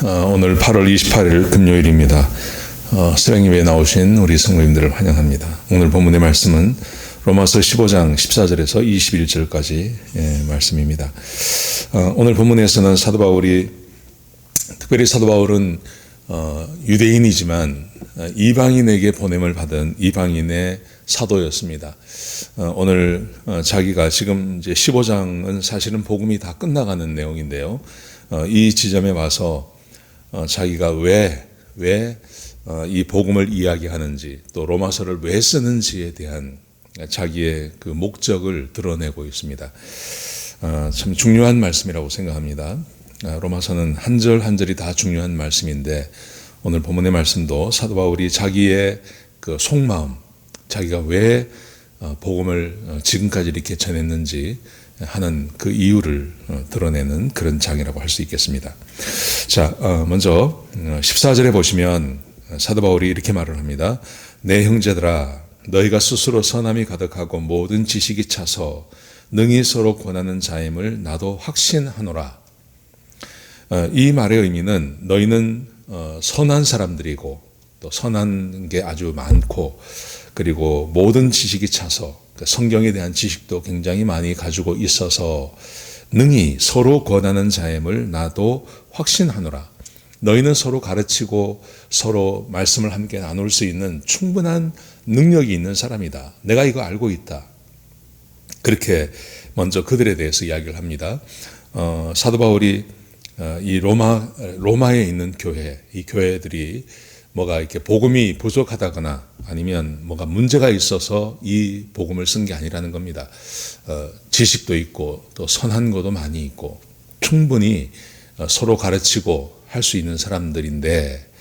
오늘 8월 28일 금요일입니다. 수양예배에 나오신 우리 성도님들을 환영합니다. 오늘 본문의 말씀은 로마서 15장 14절에서 21절까지 말씀입니다. 오늘 본문에서는 특별히 사도 바울은 유대인이지만 이방인에게 보냄을 받은 이방인의 사도였습니다. 오늘 자기가 지금 이제 15장은 사실은 복음이 다 끝나가는 내용인데요. 이 지점에 와서 자기가 왜 이 복음을 이야기하는지, 또 로마서를 왜 쓰는지에 대한 자기의 그 목적을 드러내고 있습니다. 참 중요한 말씀이라고 생각합니다. 로마서는 한 절 한 절이 다 중요한 말씀인데, 오늘 본문의 말씀도 사도 바울이 자기의 그 속마음, 자기가 왜 복음을 지금까지 이렇게 전했는지 하는 그 이유를 드러내는 그런 장이라고 할 수 있겠습니다. 자, 먼저 14절에 보시면 사도 바울이 이렇게 말을 합니다. 내 형제들아, 너희가 스스로 선함이 가득하고 모든 지식이 차서 능히 서로 권하는 자임을 나도 확신하노라. 이 말의 의미는 너희는 선한 사람들이고, 또 선한 게 아주 많고, 그리고 모든 지식이 차서 성경에 대한 지식도 굉장히 많이 가지고 있어서 능히 서로 권하는 자임을 나도 확신하노라. 너희는 서로 가르치고 서로 말씀을 함께 나눌 수 있는 충분한 능력이 있는 사람이다. 내가 이거 알고 있다. 그렇게 먼저 그들에 대해서 이야기를 합니다. 사도 바울이 이 로마에 있는 교회, 이 교회들이 뭐가 이렇게 복음이 부족하다거나 아니면 뭐가 문제가 있어서 이 복음을 쓴 게 아니라는 겁니다. 지식도 있고 또 선한 것도 많이 있고 충분히 서로 가르치고 할 수 있는 사람들인데,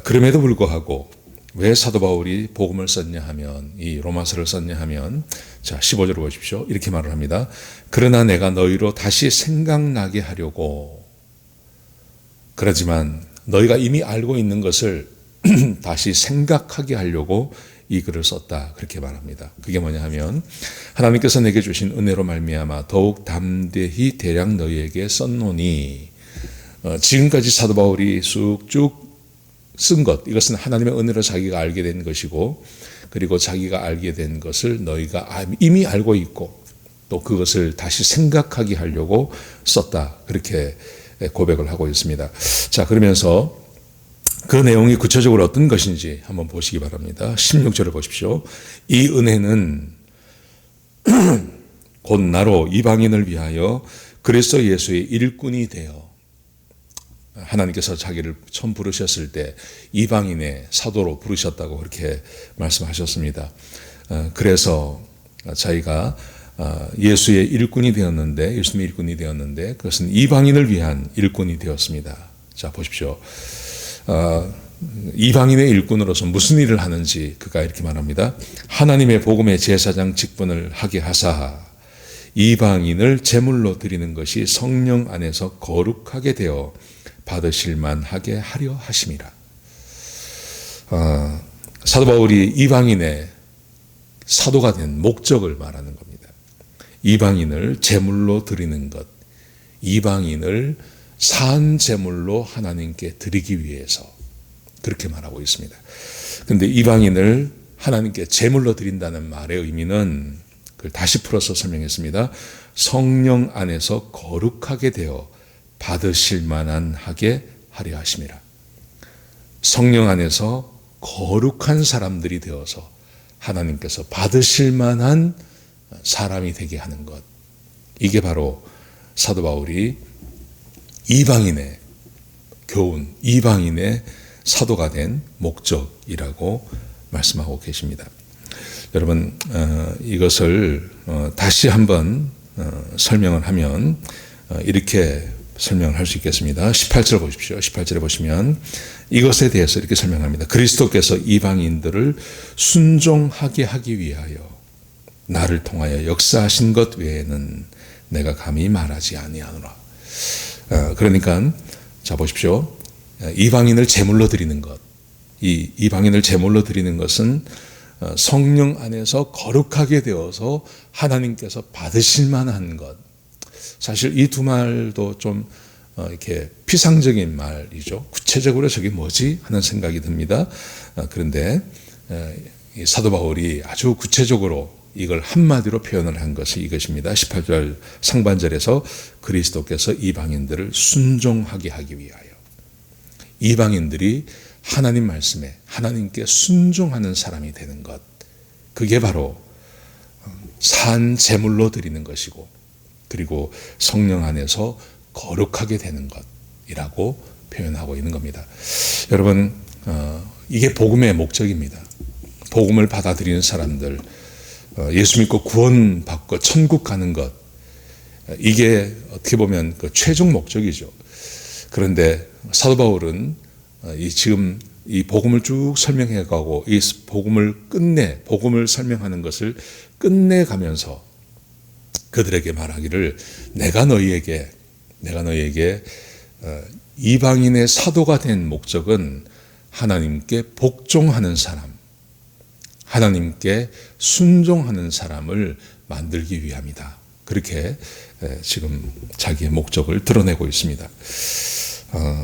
그럼에도 불구하고 왜 사도 바울이 복음을 썼냐 하면, 이 로마서를 썼냐 하면, 자 15절을 보십시오. 이렇게 말을 합니다. 그러나 내가 너희로 다시 생각나게 하려고, 그러지만 너희가 이미 알고 있는 것을 다시 생각하게 하려고 이 글을 썼다. 그렇게 말합니다. 그게 뭐냐 하면, 하나님께서 내게 주신 은혜로 말미암아 더욱 담대히 대략 너희에게 썼노니, 지금까지 사도 바울이 쑥쭉 쓴 것, 이것은 하나님의 은혜로 자기가 알게 된 것이고, 그리고 자기가 알게 된 것을 너희가 이미 알고 있고, 또 그것을 다시 생각하게 하려고 썼다. 그렇게 고백을 하고 있습니다. 자, 그러면서 그 내용이 구체적으로 어떤 것인지 한번 보시기 바랍니다. 16절을 보십시오. 이 은혜는 곧 나로 이방인을 위하여 그리스도 예수의 일꾼이 되어, 하나님께서 자기를 처음 부르셨을 때 이방인의 사도로 부르셨다고 그렇게 말씀하셨습니다. 그래서 자기가 예수의 일꾼이 되었는데, 예수님의 일꾼이 되었는데, 그것은 이방인을 위한 일꾼이 되었습니다. 자, 보십시오. 이방인의 일꾼으로서 무슨 일을 하는지 그가 이렇게 말합니다. 하나님의 복음의 제사장 직분을 하게 하사 이방인을 제물로 드리는 것이 성령 안에서 거룩하게 되어 받으실 만하게 하려 하심이라. 사도 바울이 이방인의 사도가 된 목적을 말하는 겁니다. 이방인을 제물로 드리는 것, 이방인을 산 제물로 하나님께 드리기 위해서, 그렇게 말하고 있습니다. 그런데 이방인을 하나님께 제물로 드린다는 말의 의미는, 그걸 다시 풀어서 설명했습니다. 성령 안에서 거룩하게 되어 받으실 만한 하게 하려 하심이라. 성령 안에서 거룩한 사람들이 되어서 하나님께서 받으실 만한 사람이 되게 하는 것, 이게 바로 사도 바울이 이방인의 교훈, 이방인의 사도가 된 목적이라고 말씀하고 계십니다. 여러분, 이것을 다시 한번 설명을 하면 이렇게 설명을 할 수 있겠습니다. 18절 보십시오. 18절에 보시면 이것에 대해서 이렇게 설명합니다. 그리스도께서 이방인들을 순종하게 하기 위하여 나를 통하여 역사하신 것 외에는 내가 감히 말하지 아니하노라. 그러니까 자 보십시오. 이방인을 제물로 드리는 것, 이 이방인을 제물로 드리는 것은 성령 안에서 거룩하게 되어서 하나님께서 받으실 만한 것. 사실 이 두 말도 좀 이렇게 피상적인 말이죠. 구체적으로 저게 뭐지 하는 생각이 듭니다. 그런데 이 사도 바울이 아주 구체적으로 이걸 한마디로 표현을 한 것이 이것입니다. 18절 상반절에서 그리스도께서 이방인들을 순종하게 하기 위하여. 이방인들이 하나님 말씀에 하나님께 순종하는 사람이 되는 것, 그게 바로 산 제물로 드리는 것이고, 그리고 성령 안에서 거룩하게 되는 것이라고 표현하고 있는 겁니다. 여러분, 이게 복음의 목적입니다. 복음을 받아들이는 사람들, 예수 믿고 구원받고 천국 가는 것, 이게 어떻게 보면 그 최종 목적이죠. 그런데 사도 바울은 지금 이 복음을 쭉 설명해 가고, 이 복음을 설명하는 것을 끝내가면서 그들에게 말하기를, 내가 너희에게 이방인의 사도가 된 목적은 하나님께 복종하는 사람, 하나님께 순종하는 사람을 만들기 위함이다. 그렇게 지금 자기의 목적을 드러내고 있습니다.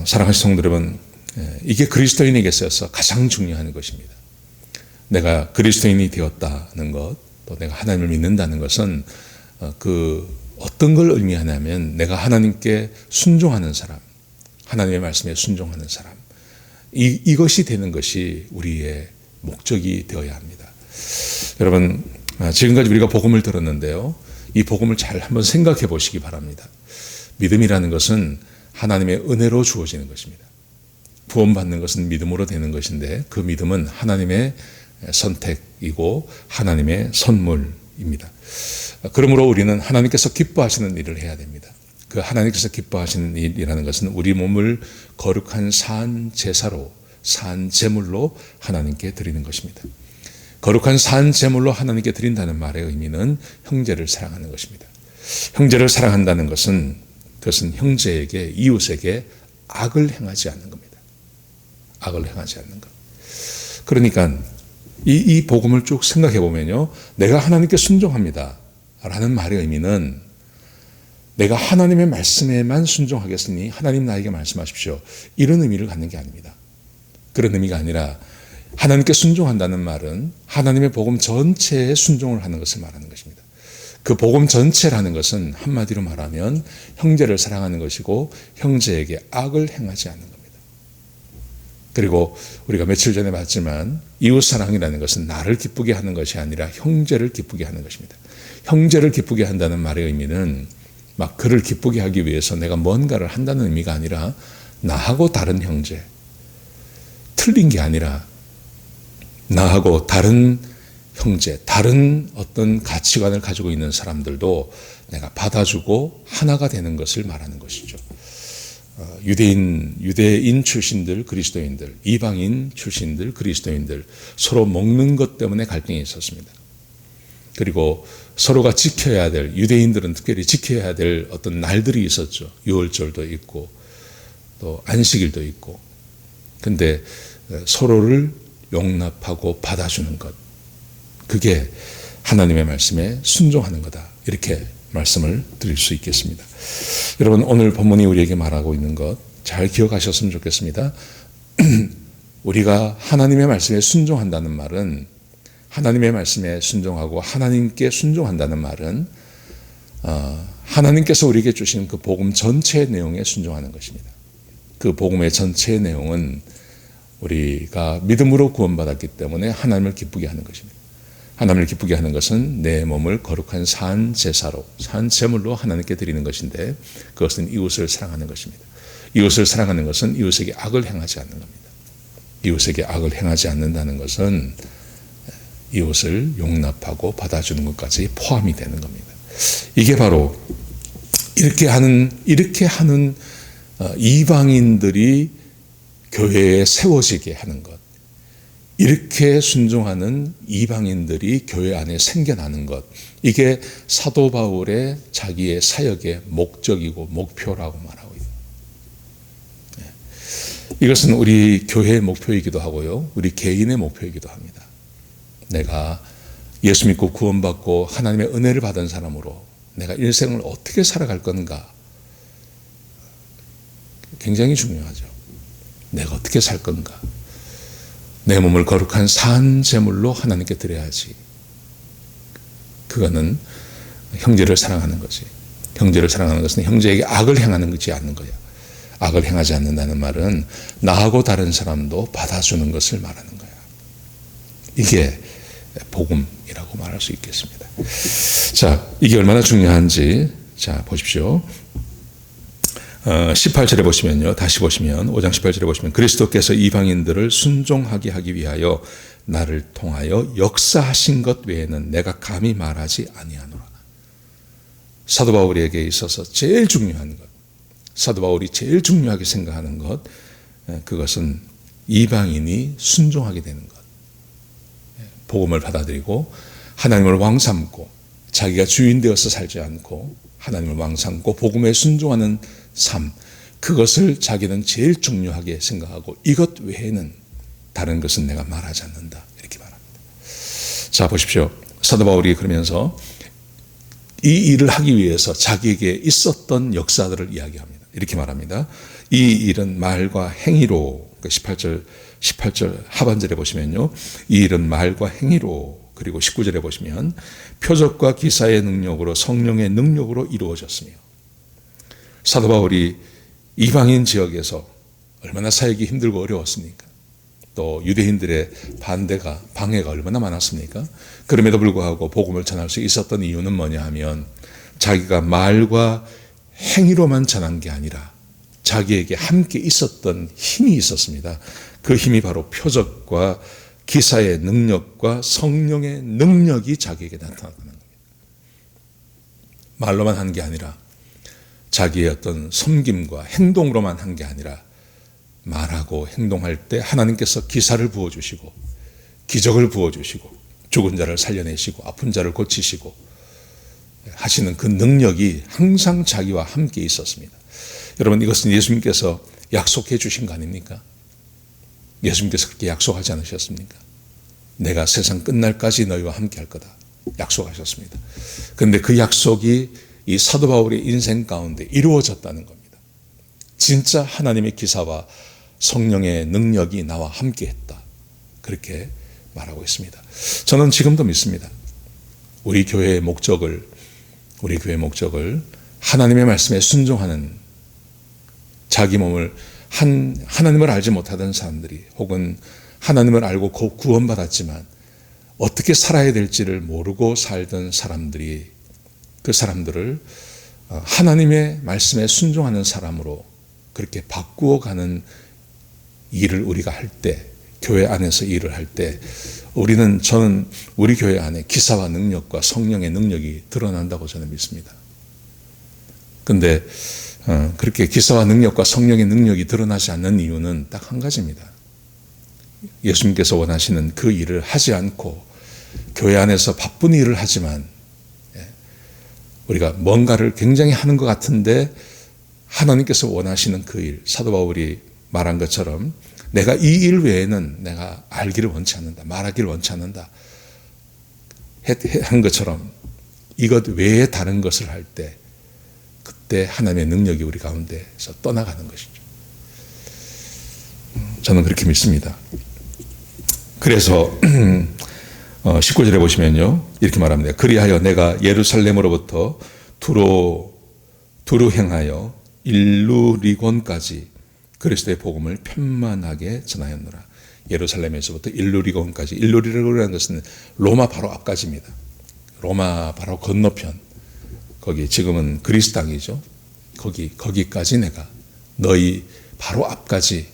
사랑하는 성도 여러분, 이게 그리스도인에게 있어서 가장 중요한 것입니다. 내가 그리스도인이 되었다는 것, 또 내가 하나님을 믿는다는 것은 어떤 걸 의미하냐면, 내가 하나님께 순종하는 사람, 하나님의 말씀에 순종하는 사람, 이것이 되는 것이 우리의 목적이 되어야 합니다. 여러분, 지금까지 우리가 복음을 들었는데요, 이 복음을 잘 한번 생각해 보시기 바랍니다. 믿음이라는 것은 하나님의 은혜로 주어지는 것입니다. 구원받는 것은 믿음으로 되는 것인데, 그 믿음은 하나님의 선택이고 하나님의 선물입니다. 그러므로 우리는 하나님께서 기뻐하시는 일을 해야 됩니다. 그 하나님께서 기뻐하시는 일이라는 것은 우리 몸을 거룩한 산 제사로, 산 제물로 하나님께 드리는 것입니다. 거룩한 산 제물로 하나님께 드린다는 말의 의미는 형제를 사랑하는 것입니다. 형제를 사랑한다는 것은, 그것은 형제에게, 이웃에게 악을 행하지 않는 겁니다. 악을 행하지 않는 것. 그러니까 이 복음을 쭉 생각해 보면요, 내가 하나님께 순종합니다 라는 말의 의미는, 내가 하나님의 말씀에만 순종하겠으니 하나님 나에게 말씀하십시오, 이런 의미를 갖는 게 아닙니다. 그런 의미가 아니라, 하나님께 순종한다는 말은 하나님의 복음 전체에 순종을 하는 것을 말하는 것입니다. 그 복음 전체라는 것은 한마디로 말하면 형제를 사랑하는 것이고, 형제에게 악을 행하지 않는 겁니다. 그리고 우리가 며칠 전에 봤지만, 이웃사랑이라는 것은 나를 기쁘게 하는 것이 아니라 형제를 기쁘게 하는 것입니다. 형제를 기쁘게 한다는 말의 의미는 막 그를 기쁘게 하기 위해서 내가 뭔가를 한다는 의미가 아니라, 나하고 다른 형제, 틀린 게 아니라 나하고 다른 형제, 다른 어떤 가치관을 가지고 있는 사람들도 내가 받아주고 하나가 되는 것을 말하는 것이죠. 유대인 출신들 그리스도인들, 이방인 출신들 그리스도인들, 서로 먹는 것 때문에 갈등이 있었습니다. 그리고 서로가 지켜야 될, 유대인들은 특별히 지켜야 될 어떤 날들이 있었죠. 유월절도 있고 또 안식일도 있고. 근데 서로를 용납하고 받아주는 것, 그게 하나님의 말씀에 순종하는 거다, 이렇게 말씀을 드릴 수 있겠습니다. 여러분, 오늘 본문이 우리에게 말하고 있는 것 잘 기억하셨으면 좋겠습니다. 우리가 하나님의 말씀에 순종한다는 말은, 하나님의 말씀에 순종하고 하나님께 순종한다는 말은 하나님께서 우리에게 주신 그 복음 전체의 내용에 순종하는 것입니다. 그 복음의 전체의 내용은 우리가 믿음으로 구원받았기 때문에 하나님을 기쁘게 하는 것입니다. 하나님을 기쁘게 하는 것은 내 몸을 거룩한 산 제사로, 산 제물로 하나님께 드리는 것인데, 그것은 이웃을 사랑하는 것입니다. 이웃을 사랑하는 것은 이웃에게 악을 행하지 않는 겁니다. 이웃에게 악을 행하지 않는다는 것은 이웃을 용납하고 받아주는 것까지 포함이 되는 겁니다. 이게 바로 이렇게 하는 이방인들이 교회에 세워지게 하는 것, 이렇게 순종하는 이방인들이 교회 안에 생겨나는 것, 이게 사도 바울의 자기의 사역의 목적이고 목표라고 말하고 있습니다. 이것은 우리 교회의 목표이기도 하고요, 우리 개인의 목표이기도 합니다. 내가 예수 믿고 구원받고 하나님의 은혜를 받은 사람으로 내가 일생을 어떻게 살아갈 건가, 굉장히 중요하죠. 내가 어떻게 살 건가? 내 몸을 거룩한 산 제물로 하나님께 드려야지. 그거는 형제를 사랑하는 거지. 형제를 사랑하는 것은 형제에게 악을 행하는 것이 않는 거야. 악을 행하지 않는다는 말은 나하고 다른 사람도 받아주는 것을 말하는 거야. 이게 복음이라고 말할 수 있겠습니다. 자, 이게 얼마나 중요한지 자 보십시오. 18절에 보시면요. 다시 보시면 5장 18절에 보시면 그리스도께서 이방인들을 순종하게 하기 위하여 나를 통하여 역사하신 것 외에는 내가 감히 말하지 아니하노라. 사도 바울에게 있어서 제일 중요한 것, 사도 바울이 제일 중요하게 생각하는 것, 그것은 이방인이 순종하게 되는 것. 복음을 받아들이고 하나님을 왕 삼고 자기가 주인 되어서 살지 않고 하나님을 왕 삼고 복음에 순종하는 삶, 그것을 자기는 제일 중요하게 생각하고 이것 외에는 다른 것은 내가 말하지 않는다. 이렇게 말합니다. 자, 보십시오. 사도 바울이 그러면서 이 일을 하기 위해서 자기에게 있었던 역사들을 이야기합니다. 이렇게 말합니다. 이 일은 말과 행위로, 18절 하반절에 보시면요. 이 일은 말과 행위로, 그리고 19절에 보시면 표적과 기사의 능력으로 성령의 능력으로 이루어졌으며, 사도 바울이 이방인 지역에서 얼마나 사역이 힘들고 어려웠습니까? 또 유대인들의 방해가 얼마나 많았습니까? 그럼에도 불구하고 복음을 전할 수 있었던 이유는 뭐냐 하면 자기가 말과 행위로만 전한 게 아니라 자기에게 함께 있었던 힘이 있었습니다. 그 힘이 바로 표적과 기사의 능력과 성령의 능력이 자기에게 나타나는 겁니다. 말로만 한 게 아니라 자기의 어떤 섬김과 행동으로만 한 게 아니라 말하고 행동할 때 하나님께서 기사를 부어주시고 기적을 부어주시고 죽은 자를 살려내시고 아픈 자를 고치시고 하시는 그 능력이 항상 자기와 함께 있었습니다. 여러분, 이것은 예수님께서 약속해 주신 거 아닙니까? 예수님께서 그렇게 약속하지 않으셨습니까? 내가 세상 끝날까지 너희와 함께 할 거다 약속하셨습니다. 그런데 그 약속이 이 사도 바울의 인생 가운데 이루어졌다는 겁니다. 진짜 하나님의 기사와 성령의 능력이 나와 함께 했다. 그렇게 말하고 있습니다. 저는 지금도 믿습니다. 우리 교회의 목적을 하나님의 말씀에 순종하는, 자기 몸을 하나님을 알지 못하던 사람들이, 혹은 하나님을 알고 구원받았지만 어떻게 살아야 될지를 모르고 살던 사람들이, 그 사람들을 하나님의 말씀에 순종하는 사람으로 그렇게 바꾸어가는 일을 우리가 할 때, 교회 안에서 일을 할 때 저는 우리 교회 안에 기사와 능력과 성령의 능력이 드러난다고 저는 믿습니다. 그런데 그렇게 기사와 능력과 성령의 능력이 드러나지 않는 이유는 딱 한 가지입니다. 예수님께서 원하시는 그 일을 하지 않고 교회 안에서 바쁜 일을 하지만 우리가 뭔가를 굉장히 하는 것 같은데 하나님께서 원하시는 그 일, 사도 바울이 말한 것처럼 내가 이 일 외에는 내가 알기를 원치 않는다, 말하기를 원치 않는다 한 것처럼 이것 외에 다른 것을 할 때 그때 하나님의 능력이 우리 가운데서 떠나가는 것이죠. 저는 그렇게 믿습니다. 그래서 19절에 보시면요, 이렇게 말합니다. 그리하여 내가 예루살렘으로부터 두로 행하여 일루리곤까지 그리스도의 복음을 편만하게 전하였노라. 예루살렘에서부터 일루리곤까지. 일루리곤이라는 것은 로마 바로 앞까지입니다. 로마 바로 건너편, 거기 지금은 그리스 땅이죠. 거기까지 내가 너희 바로 앞까지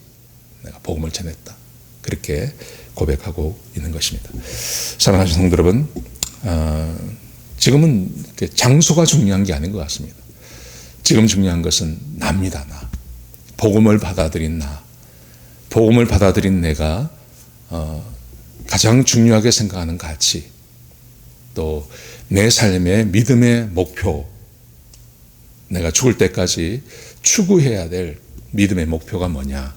내가 복음을 전했다. 그렇게 고백하고 있는 것입니다. 사랑하는 성도 여러분, 지금은 장소가 중요한 게 아닌 것 같습니다. 지금 중요한 것은 나입니다. 나. 복음을 받아들인 나. 복음을 받아들인 내가 가장 중요하게 생각하는 가치, 또 내 삶의 믿음의 목표, 내가 죽을 때까지 추구해야 될 믿음의 목표가 뭐냐,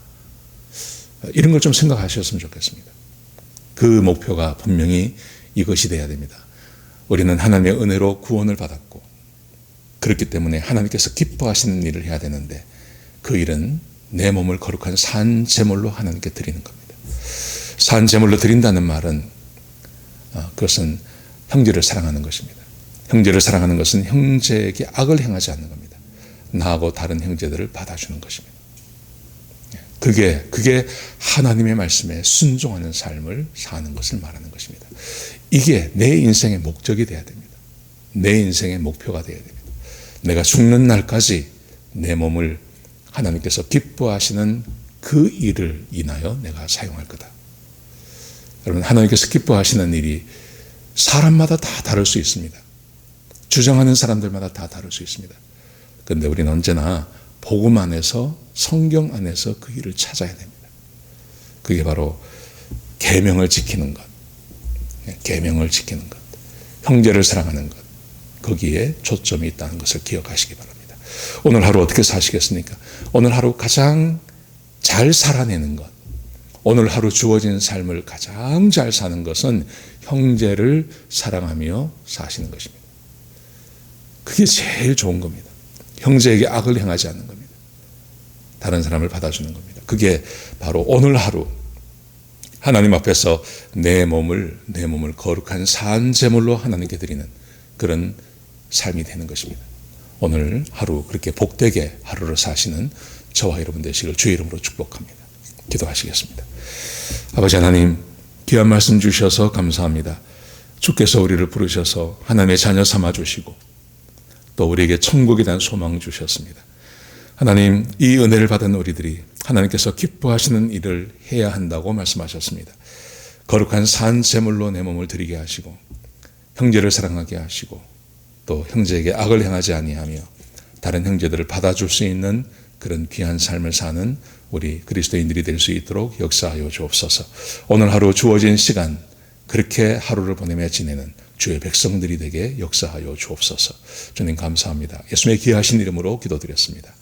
이런 걸 좀 생각하셨으면 좋겠습니다. 그 목표가 분명히 이것이 돼야 됩니다. 우리는 하나님의 은혜로 구원을 받았고 그렇기 때문에 하나님께서 기뻐하시는 일을 해야 되는데 그 일은 내 몸을 거룩한 산 제물로 하나님께 드리는 겁니다. 산 제물로 드린다는 말은 그것은 형제를 사랑하는 것입니다. 형제를 사랑하는 것은 형제에게 악을 행하지 않는 겁니다. 나하고 다른 형제들을 받아주는 것입니다. 그게 하나님의 말씀에 순종하는 삶을 사는 것을 말하는 것입니다. 이게 내 인생의 목적이 되어야 됩니다. 내 인생의 목표가 되어야 됩니다. 내가 죽는 날까지 내 몸을 하나님께서 기뻐하시는 그 일을 인하여 내가 사용할 거다. 여러분, 하나님께서 기뻐하시는 일이 사람마다 다 다를 수 있습니다. 주장하는 사람들마다 다 다를 수 있습니다. 그런데 우리는 언제나 복음 안에서, 성경 안에서 그 일을 찾아야 됩니다. 그게 바로 계명을 지키는 것, 계명을 지키는 것, 형제를 사랑하는 것, 거기에 초점이 있다는 것을 기억하시기 바랍니다. 오늘 하루 어떻게 사시겠습니까? 오늘 하루 가장 잘 살아내는 것, 오늘 하루 주어진 삶을 가장 잘 사는 것은 형제를 사랑하며 사시는 것입니다. 그게 제일 좋은 겁니다. 형제에게 악을 행하지 않는 겁니다. 다른 사람을 받아주는 겁니다. 그게 바로 오늘 하루 하나님 앞에서 내 몸을 거룩한 산 제물로 하나님께 드리는 그런 삶이 되는 것입니다. 오늘 하루 그렇게 복되게 하루를 사시는 저와 여러분 되시길 주의 이름으로 축복합니다. 기도하시겠습니다. 아버지 하나님, 귀한 말씀 주셔서 감사합니다. 주께서 우리를 부르셔서 하나님의 자녀 삼아주시고 또 우리에게 천국에 대한 소망 주셨습니다. 하나님, 이 은혜를 받은 우리들이 하나님께서 기뻐하시는 일을 해야 한다고 말씀하셨습니다. 거룩한 산 제물로 내 몸을 드리게 하시고 형제를 사랑하게 하시고 또 형제에게 악을 행하지 아니하며 다른 형제들을 받아줄 수 있는 그런 귀한 삶을 사는 우리 그리스도인들이 될 수 있도록 역사하여 주옵소서. 오늘 하루 주어진 시간 그렇게 하루를 보내며 지내는 주의 백성들이 되게 역사하여 주옵소서. 주님 감사합니다. 예수님의 귀하신 이름으로 기도드렸습니다.